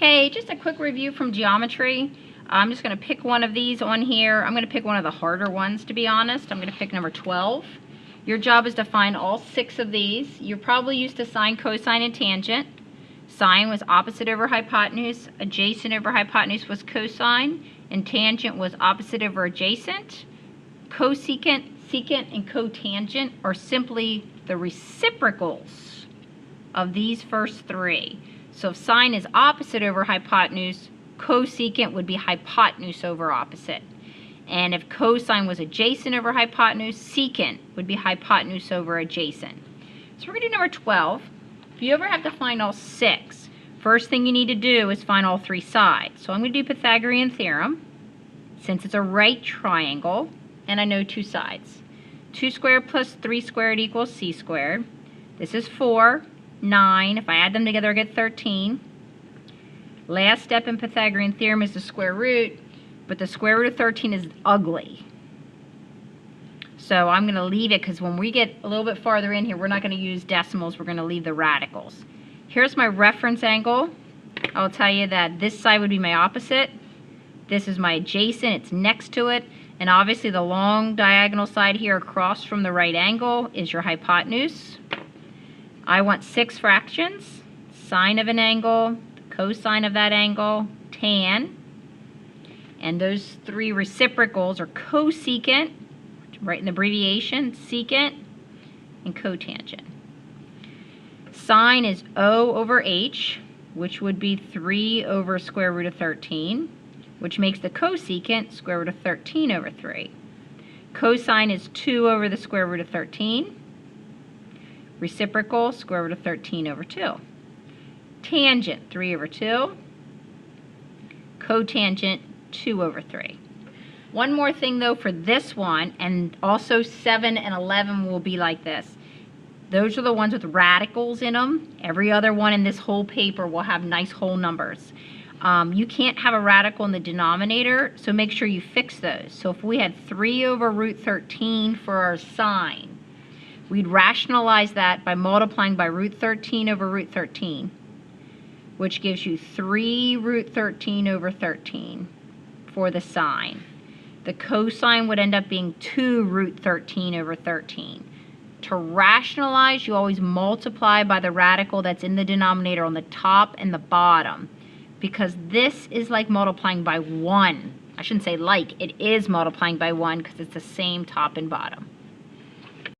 Hey, just a quick review from geometry. I'm just going to pick one of these on here. I'm going to pick one of the harder ones, to be honest. I'm going to pick number 12. Your job is to find all 6 of these. You're probably used to sine, cosine, and tangent. Sine was opposite over hypotenuse. Adjacent over hypotenuse was cosine. And tangent was opposite over adjacent. Cosecant, secant, and cotangent are simply the reciprocals of these first 3. So if sine is opposite over hypotenuse, cosecant would be hypotenuse over opposite. And if cosine was adjacent over hypotenuse, secant would be hypotenuse over adjacent. So we're going to do number 12. If you ever have to find all 6, first thing you need to do is find all 3 sides. So I'm going to do Pythagorean theorem. Since it's a right triangle, and I know 2 sides. 2 squared plus 3 squared equals c squared. This is 4. 9. If I add them together, I get 13. Last step in Pythagorean theorem is the square root, but the square root of 13 is ugly. So I'm going to leave it because when we get a little bit farther in here, we're not going to use decimals. We're going to leave the radicals. Here's my reference angle. I'll tell you that this side would be my opposite. This is my adjacent. It's next to it. And obviously the long diagonal side here across from the right angle is your hypotenuse. I want 6 fractions, sine of an angle, cosine of that angle, tan, and those 3 reciprocals are cosecant, write an abbreviation, secant, and cotangent. Sine is O over H, which would be 3 over square root of 13, which makes the cosecant square root of 13 over 3. Cosine is 2 over the square root of 13. Reciprocal, square root of 13 over 2. Tangent, 3 over 2. Cotangent, 2 over 3. One more thing though for this one, and also 7 and 11 will be like this. Those are the ones with radicals in them. Every other one in this whole paper will have nice whole numbers. You can't have a radical in the denominator, so make sure you fix those. So if we had 3 over root 13 for our sine, we'd rationalize that by multiplying by root 13 over root 13, which gives you 3 root 13 over 13 for the sine. The cosine would end up being 2 root 13 over 13. To rationalize, you always multiply by the radical that's in the denominator on the top and the bottom, because this is like multiplying by 1. I shouldn't say like, it is multiplying by 1 because it's the same top and bottom.